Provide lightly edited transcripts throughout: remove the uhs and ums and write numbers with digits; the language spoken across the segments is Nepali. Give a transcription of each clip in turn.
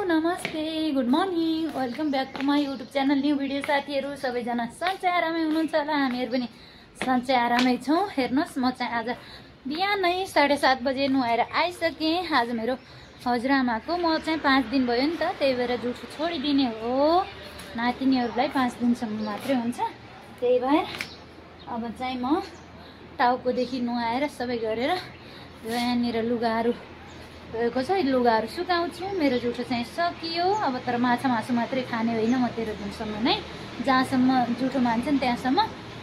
नमस्ते, good morning, welcome back to my YouTube channel new video. साथीहरू सबैजना सन्चै आरामै हुनुहुन्छ होला, हामीहरू पनि सन्चै आरामै छौँ। हेर्नुहोस्, म चाहिँ आज बिहानै 7:30 बजे नुहाएर आइसकेँ। आज मेरो हजुरआमाको म चाहिँ 5 दिन भयो नि त, त्यही भएर जुठो छोडिदिने हो। नातिनीहरूलाई 5 दिनसम्म मात्रै हुन्छ, त्यही भएर अब चाहिँ म टाउकोदेखि नुहाएर सबै गरेर यहाँनिर लुगाहरू गएको छ, लुगाहरू सुकाउँछु। मेरो जुठो चाहिँ सकियो अब, तर माछा मासु मात्रै खाने होइन म 13 दिनसम्म नै। जहाँसम्म जुठो मान्छन् त्यहाँसम्म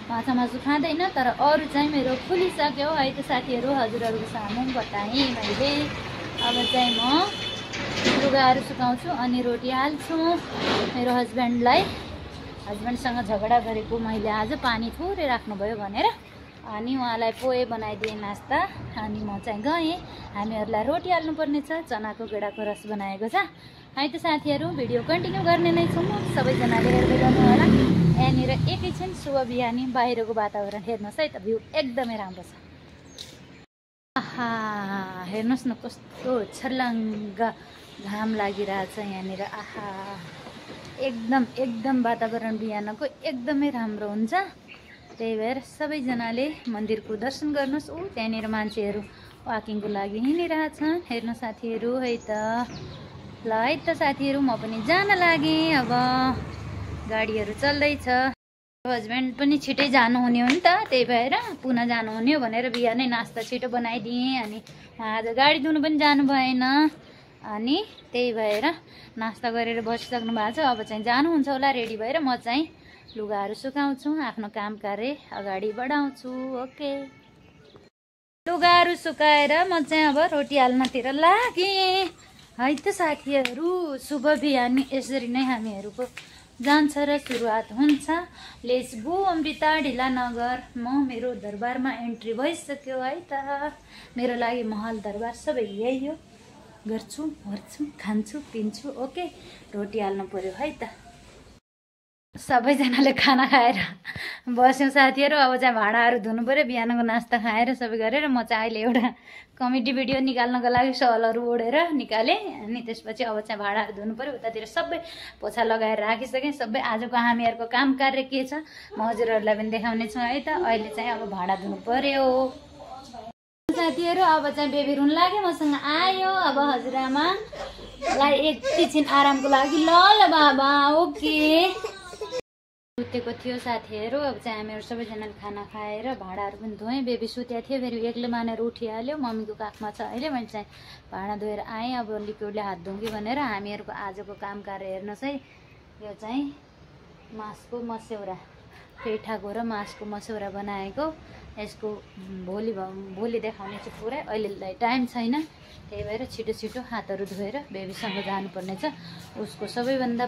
माछा मासु खाँदैन, तर अरू चाहिँ मेरो खुलिसक्यो है त साथीहरू। हजुरहरूको सामु बताएँ मैले। अब चाहिँ म लुगाहरू सुकाउँछु अनि रोटी हाल्छु। मेरो हस्बेन्डसँग झगडा गरेको मैले आज पानी थोरै राख्नुभयो भनेर, अनि उहाँलाई पोहे बनाइदिएँ नास्ता, अनि म चाहिँ गएँ। हामीहरूलाई रोटी हाल्नुपर्ने छ, चनाको गेडाको रस बनाएको छ है त साथीहरू। भिडियो कन्टिन्यू गर्ने नै छौँ, सबैजनाले हेर्दै गर्नु होला। यहाँनिर एकैछिन शुभ बिहानी बाहिरको वातावरण हेर्नुहोस् है त, भ्यू एकदमै राम्रो छ। आहा, हेर्नुहोस् न कस्तो छर्लङ्ग घाम लागिरहेछ यहाँनिर। आहा, एकदम वातावरण बिहानको एकदमै राम्रो हुन्छ। त्यही भएर सबैजनाले मन्दिरको दर्शन गर्नुहोस्। त्यहाँनिर मान्छेहरू वाकिङको लागि हिँडिरहेछन्, हेर्नु साथीहरू है त। ल है त साथीहरू, म पनि जान लागेँ। अब गाडीहरू चल्दैछ। हस्बेन्ड पनि छिटै जानुहुने हो नि त, त्यही भएर पुनः जानुहुने हो भनेर बिहानै नास्ता छिटो बनाइदिएँ। अनि आज गाडी धुनु पनि जानु भएन, अनि त्यही भएर नास्ता गरेर बसिसक्नु भएको छ। अब चाहिँ जानुहुन्छ होला रेडी भएर। म चाहिँ लुगाहरू सुकाउँछु, आफ्नो काम कार्य अगाडि बढाउँछु। ओके, लुगाहरू सुकाएर म चाहिँ अब रोटी हाल्नतिर लागेँ है त साथीहरू। शुभ बिहानी यसरी नै हामीहरूको जान्छ र सुरुवात हुन्छ। लेट्स गो अमृता ढिला नगर। म मेरो दरबारमा एन्ट्री भइसक्यो है त। मेरो लागि महल दरबार सबै यही हो। गर्छु, मर्छु, खान्छु, पिन्छु। ओके, रोटी हाल्नु पर्यो है त। सबैजनाले खाना खाएर बस्यौँ साथीहरू। अब चाहिँ भाँडाहरू धुनु पर्यो। बिहानको नास्ता खाएर सबै गरेर म चाहिँ अहिले एउटा कमेडी भिडियो निकाल्नको लागि सलहरू ओढेर निकालेँ। अनि त्यसपछि अब चाहिँ भाँडाहरू धुनु पर्यो। उतातिर सबै पोछा लगाएर राखिसकेँ। सबै आजको हामीहरूको काम कार्य के छ म हजुरहरूलाई पनि देखाउने छु है त। अहिले चाहिँ अब भाँडा धुनु पर्यो साथीहरू। अब चाहिँ बेबी रुन लाग्यो, मसँग आयो। अब हजुरआमालाई एकैछिन आरामको लागि ल बाबा ओके सुतेको थियो साथीहरू। अब चाहिँ हामीहरू सबैजनाले खाना खाएर भाँडाहरू पनि धोएँ। बेबी सुतेको थियो, फेरि एक्लै मानेर उठिहाल्यो। मम्मीको काखमा छ अहिले। मैले चाहिँ भाँडा धोएर आएँ। अब लिक्विडले हात धुँ भनेर। हामीहरूको आजको काम कार्य हेर्नुहोस् है। यो चाहिँ मासको मस्यौरा, पेठाको र मासको मस्यौरा बनाएको। यसको भोलि देखाउने छु पुरै। अहिलेलाई टाइम छैन, त्यही भएर छिटो हातहरू धोएर बेबीसँग जानुपर्ने छ। उसको सबैभन्दा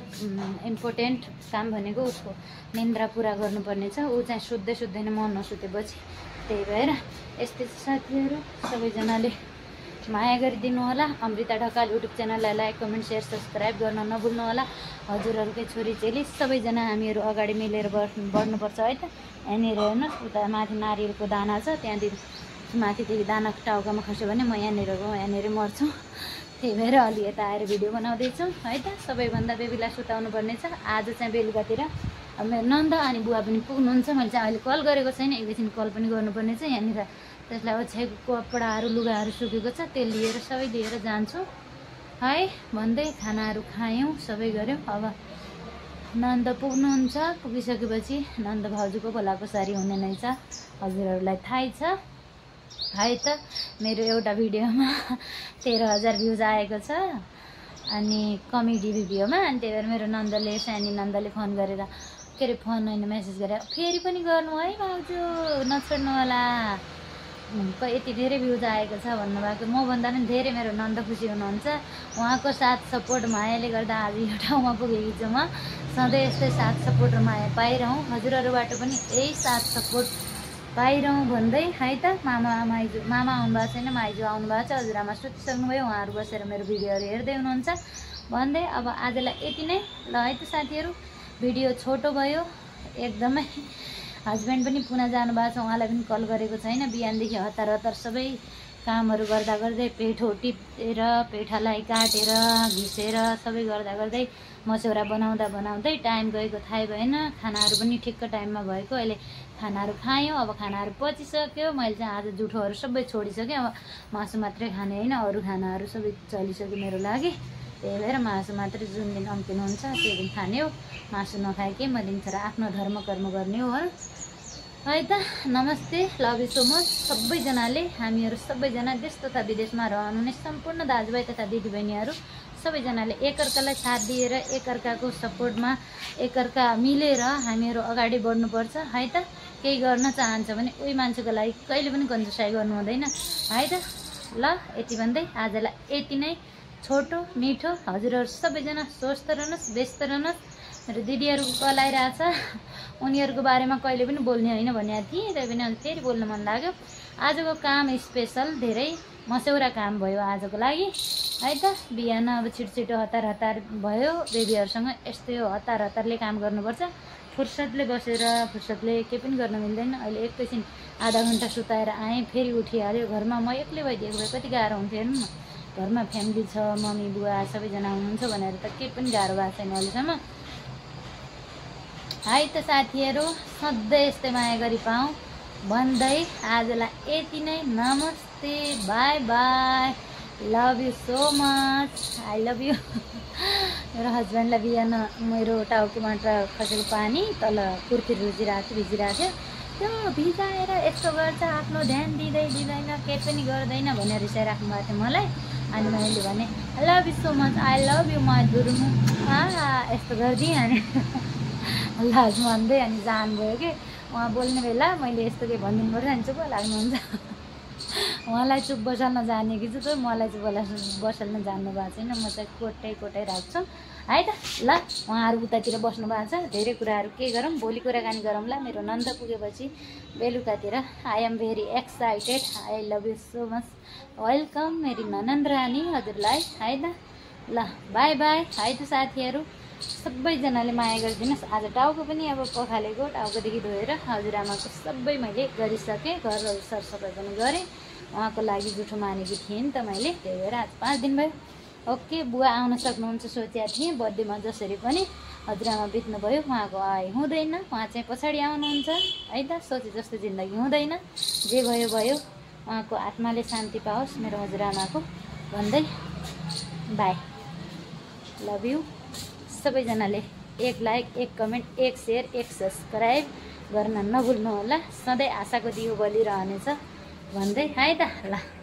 इम्पोर्टेन्ट काम भनेको उसको निन्द्रा पुरा गर्नुपर्ने छ। ऊ चाहिँ सुत्दैन म नसुतेपछि। त्यही भएर यस्तै साथीहरू, सबैजनाले माया गरिदिनु होला। अमृता ढकाल युट्युब च्यानललाई लाइक, कमेन्ट, सेयर, सब्सक्राइब गर्न नभुल्नु होला। हजुरहरूकै छोरीचेली सबैजना हामीहरू अगाडि मिलेर बढ्नुपर्छ है त। यहाँनिर हेर्नुहोस्, उता माथि नारियलको दाना छ, त्यहाँदेखि माथिदेखि दाना टाउकामा खस्यो भने म यहाँनिर मर्छु। त्यही भएर अलि यता आएर भिडियो बनाउँदैछु है त। सबैभन्दा बेबीलाई सुताउनु पर्ने छ। आज चाहिँ बेलुकातिर मेरो नन्द अनि बुवा पनि पुग्नुहुन्छ। मैले चाहिँ अहिले कल गरेको छैन, एकैछिन कल पनि गर्नुपर्ने छ। यहाँनिर त्यसलाई ओछ्याएको कपडाहरू लुगाहरू सुकेको छ, त्यो लिएर सबै लिएर जान्छु है भन्दै खानाहरू खायौँ, सबै गऱ्यौँ। अब नन्द पुग्नुहुन्छ। पुगिसकेपछि नन्द भाउजूको भोलाको सारी हुने नै छ, हजुरहरूलाई थाहै छ है त। मेरो एउटा भिडियोमा 13,000 भ्युज आएको छ, अनि कमेडी भिडियोमा। अनि त्यही भएर मेरो नन्दले, सानी नन्दले फोन गरेर, के अरे फोन होइन मेसेज गरेर, फेरि पनि गर्नु है भाउजू, नछोड्नु होला, यति धेरै भ्युज आएको छ भन्नुभएको। मभन्दा पनि धेरै मेरो नन्द खुसी हुनुहुन्छ। उहाँको साथ सपोर्ट मायाले गर्दा आज यो ठाउँमा पुगेकी छु म। सधैँ यस्तै साथ सपोर्ट र माया पाइरहँ, हजुरहरूबाट पनि यही साथ सपोर्ट पाइरहँ भन्दै है त। मामा आउनुभएको छैन, माइजू आउनुभएको छ। हजुरआमा सुतिसक्नुभयो, उहाँहरू बसेर मेरो भिडियोहरू हेर्दै हुनुहुन्छ भन्दै अब आजलाई यति नै ल है त साथीहरू। भिडियो छोटो भयो एकदमै। हस्बेन्ड पनि पुनः जानुभएको छ, उहाँलाई पनि कल गरेको छैन। बिहानदेखि हतार सबै कामहरू गर्दा गर्दै पेठो टिपेर पेठालाई काटेर घिसेर सबै गर्दा गर्दै मसौरा बनाउँदा बनाउँदै टाइम गएको थाहै भएन। खानाहरू पनि ठिक्क टाइममा भएको। अहिले खानाहरू खायौँ। अब खानाहरू पचिसक्यो। मैले चाहिँ आज जुठोहरू सबै छोडिसकेँ। अब मासु मात्रै खाने होइन, अरू खानाहरू सबै चलिसक्यो मेरो लागि। त्यही भएर मासु मात्रै जुन दिन अन्तिनुहुन्छ त्यो दिन खाने हो। मासु नखाए के म दिनचर आफ्नो धर्म कर्म गर्ने हो है त। नमस्ते, लभ यु सो मच सबैजनाले। हामीहरू सबैजना देश तथा विदेशमा रहनुहुने सम्पूर्ण दाजुभाइ तथा दिदीबहिनीहरू सबैजनाले एकअर्कालाई साथ दिएर एकअर्काको सपोर्टमा एकअर्का मिलेर हामीहरू अगाडि बढ्नुपर्छ है त। केही गर्न चाहन्छ भने उही मान्छेको लागि कहिले पनि कन्जुसाइ गर्नु हुँदैन है त। ल यति भन्दै आजलाई यति नै छोटो मिठो। हजुरहरू सबैजना स्वस्थ रहनुहोस्, व्यस्त रहनुहोस्। मेरो दिदीहरू कलाइरहेछ, उनीहरूको बारेमा कहिले पनि बोल्ने होइन भनेको थिएँ, त्यही पनि अहिले फेरि बोल्न मन लाग्यो। आजको काम स्पेसल धेरै मसौरा काम भयो आजको लागि है त। बिहान अब छिटो हतार भयो। बेबीहरूसँग यस्तै हो, हतारले काम गर्नुपर्छ। फुर्सदले बसेर फुर्सदले केही पनि गर्न मिल्दैन। अहिले एकैछिन आधा घन्टा सुताएर आएँ, फेरि उठिहाल्यो। घरमा म एक्लै भइदिएको भए कति गाह्रो हुन्थ्यो हेर्नु न। घरमा फ्यामिली छ, मम्मी बुवा सबैजना हुनुहुन्छ भनेर त केही पनि गाह्रो भएको छैन अहिलेसम्म है त। साथीहरू सधैँ यस्तै माया गरी पाऊँ भन्दै आजलाई यति नै। नमस्ते, by by, love you so much, I love you. मेरो हस्बेन्डलाई बिहान मेरो टाउकोबाट खसेको पानी तल कुर्कुर भिजिरहेको थियो। त्यो भिजाएर यस्तो गर्छ, आफ्नो ध्यान दिँदैन, केही पनि गर्दैन भनेर रिसाइराख्नु भएको थियो मलाई। अनि मैले भने love you so much, I love you my दुर्मु। यस्तो गरिदिएँ अनि लाज मान्दै अनि जानुभयो कि। उहाँ बोल्ने बेला मैले यस्तो केही भनिदिनु पर्छ अनि चुप लाग्नुहुन्छ। उहाँलाई चुप बसाल्न जानेकी छु, त मलाई चुप बसाल्न जान्नु भएको छैन। म चाहिँ कोटै राख्छु है त। ल उहाँहरू उतातिर बस्नु भएको छ। धेरै कुराहरू के गरौँ, भोलि कुराकानी गरौँला। मेरो नन्द पुगेपछि बेलुकातिर। I am very excited. I love you so much. Welcome मेरी ननन्द रानी हजुरलाई है त। ल बाई बाई है त साथीहरू। सबैजनाले माया गरिदिनुहोस्। आज टाउको पनि अब पखालेको, टाउकोदेखि धोएर हजुरआमाको सबै मैले गरिसकेँ। घरहरू सरसफाइ पनि गरेँ। उहाँको लागि जुठो मानेकी थिएँ नि त मैले, त्यही भएर आज 5 दिन भयो। ओके, बुवा आउन सक्नुहुन्छ सोचेको थिएँ बर्थडेमा। जसरी पनि हजुरआमा बित्नुभयो, उहाँको आए हुँदैन। उहाँ चाहिँ पछाडि आउनुहुन्छ है त। सोचे जस्तो जिन्दगी हुँदैन। जे भयो भयो, उहाँको आत्माले शान्ति पाओस् मेरो हजुरआमाको भन्दै बाई, लभ यु। सबैजनाले एक लाइक, एक कमेन्ट, एक सेयर, एक सब्सक्राइब गर्न नभुल्नु होला। सधैँ आशाको दियो बलिरहनेछ भन्दै है त। ल।